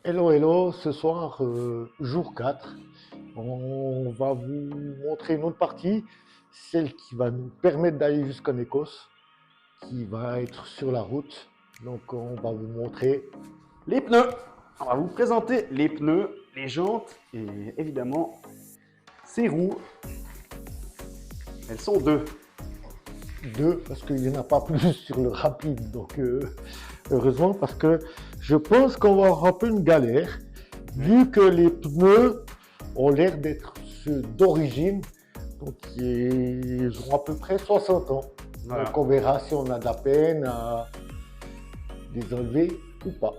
Hello, hello, ce soir, jour 4, on va vous montrer une autre partie, celle qui va nous permettre d'aller jusqu'en Écosse, qui va être sur la route. Donc on va vous montrer. Les pneus. On va vous présenter les pneus, les jantes et évidemment ces roues. Elles sont deux. Deux, parce qu'il n'y en a pas plus sur le rapide, donc heureusement, parce que je pense qu'on va avoir un peu une galère, vu que les pneus ont l'air d'être ceux d'origine, donc ils ont à peu près 60 ans. Voilà. Donc on verra si on a de la peine à les enlever ou pas.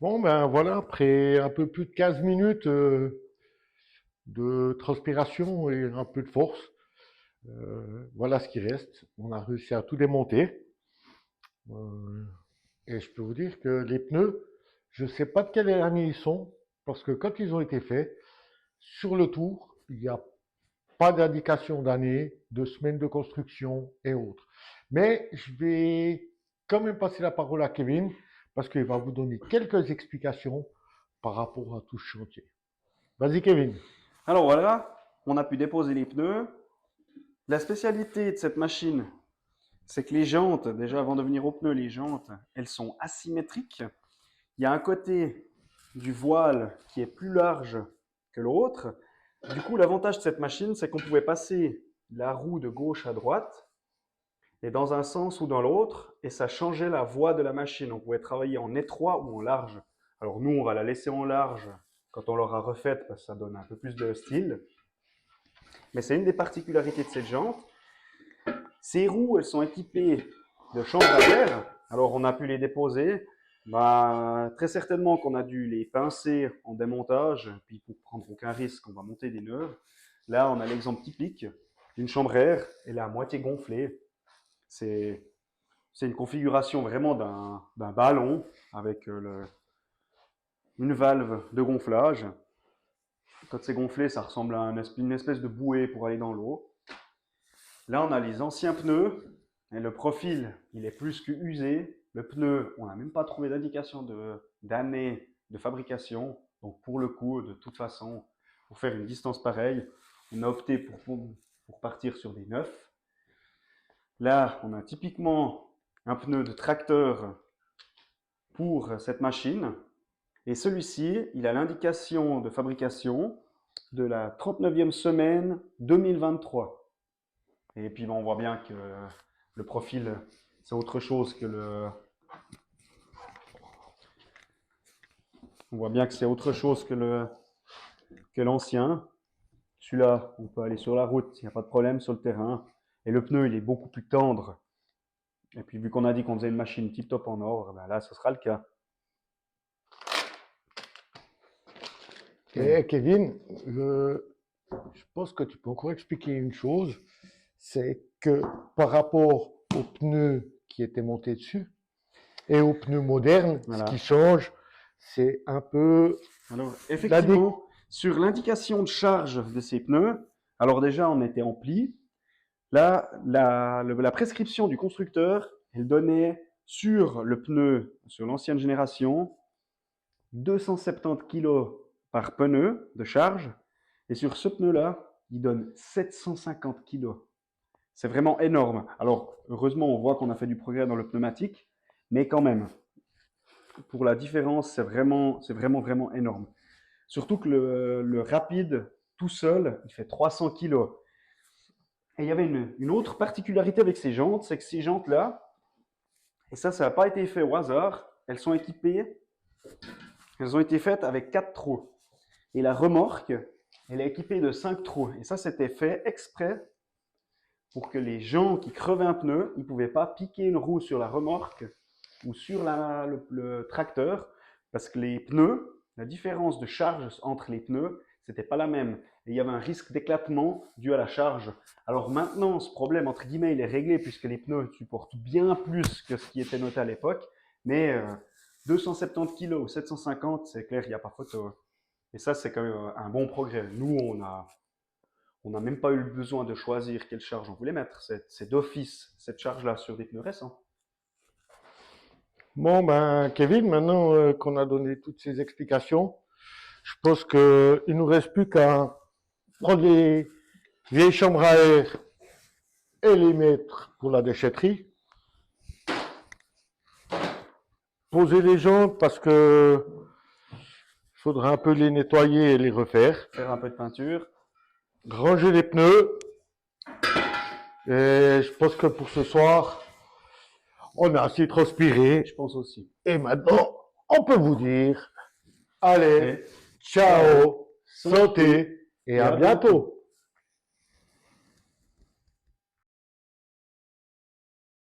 Bon ben voilà, après un peu plus de 15 minutes de transpiration et un peu de force, voilà ce qui reste. On a réussi à tout démonter. Euh, et je peux vous dire que les pneus, je ne sais pas de quelle année ils sont, parce que quand ils ont été faits, sur le tour, il n'y a pas d'indication d'année, de semaine de construction et autres. Mais je vais quand même passer la parole à Kevin, parce qu'il va vous donner quelques explications par rapport à tout ce chantier. Vas-y Kevin. Alors voilà, on a pu déposer les pneus. La spécialité de cette machine, c'est que les jantes, déjà avant de venir aux pneus, les jantes, elles sont asymétriques. Il y a un côté du voile qui est plus large que l'autre. Du coup, l'avantage de cette machine, c'est qu'on pouvait passer la roue de gauche à droite et dans un sens ou dans l'autre, et ça changeait la voie de la machine. On pouvait travailler en étroit ou en large. Alors nous, on va la laisser en large quand on l'aura refaite, parce que ça donne un peu plus de style. Mais c'est une des particularités de cette jante. Ces roues, elles sont équipées de chambres à air. Alors on a pu les déposer. Très certainement qu'on a dû les pincer en démontage, puis pour prendre aucun risque, on va monter des nœuds. Là, on a l'exemple typique d'une chambre à air, elle est à moitié gonflée. C'est une configuration vraiment d'un ballon avec une valve de gonflage. Quand c'est gonflé, ça ressemble à une espèce de bouée pour aller dans l'eau. Là, on a les anciens pneus. Et le profil, il est plus que usé. Le pneu, on n'a même pas trouvé d'indication d'année de fabrication. Donc, pour le coup, de toute façon, pour faire une distance pareille, on a opté pour partir sur des neufs. Là, on a typiquement un pneu de tracteur pour cette machine. Et celui-ci, il a l'indication de fabrication de la 39e semaine 2023. Et puis, on voit bien que le profil, c'est autre chose que on voit bien que c'est autre chose que l'ancien. Celui-là, on peut aller sur la route, il n'y a pas de problème sur le terrain. Et le pneu, il est beaucoup plus tendre. Et puis, vu qu'on a dit qu'on faisait une machine tip-top en or, ben là, ce sera le cas. Et Kevin, je pense que tu peux encore expliquer une chose, c'est que par rapport aux pneus qui étaient montés dessus et aux pneus modernes, Voilà. ce qui change, c'est un peu Alors, effectivement, sur l'indication de charge de ces pneus, alors déjà, on était en pli. Là, la prescription du constructeur, elle donnait sur le pneu, sur l'ancienne génération, 270 kg par pneu de charge. Et sur ce pneu-là, il donne 750 kg. C'est vraiment énorme. Alors, heureusement, on voit qu'on a fait du progrès dans le pneumatique, mais quand même, pour la différence, c'est vraiment énorme. Surtout que le rapide, tout seul, il fait 300 kg. Et il y avait une autre particularité avec ces jantes, c'est que ces jantes-là, et ça n'a pas été fait au hasard, elles ont été faites avec 4 trous. Et la remorque, elle est équipée de 5 trous. Et ça, c'était fait exprès pour que les gens qui crevaient un pneu, ils ne pouvaient pas piquer une roue sur la remorque ou sur le tracteur, parce que les pneus, la différence de charge entre les pneus, c'était pas la même. Et il y avait un risque d'éclatement dû à la charge. Alors maintenant, ce problème, entre guillemets, il est réglé puisque les pneus supportent bien plus que ce qui était noté à l'époque. Mais 270 kg ou 750, c'est clair, il n'y a pas photo. Et ça, c'est quand même un bon progrès. Nous, on n'a même pas eu le besoin de choisir quelle charge on voulait mettre. C'est d'office cette charge-là sur des pneus récents. Bon, ben, Kevin, maintenant qu'on a donné toutes ces explications, je pense qu'il ne nous reste plus qu'à prendre les vieilles chambres à air et les mettre pour la déchetterie. Poser les jantes parce que il faudra un peu les nettoyer et les refaire. Faire un peu de peinture. Ranger les pneus. Et je pense que pour ce soir, on a assez transpiré. Je pense aussi. Et maintenant, on peut vous dire, allez, ciao, santé et à bientôt.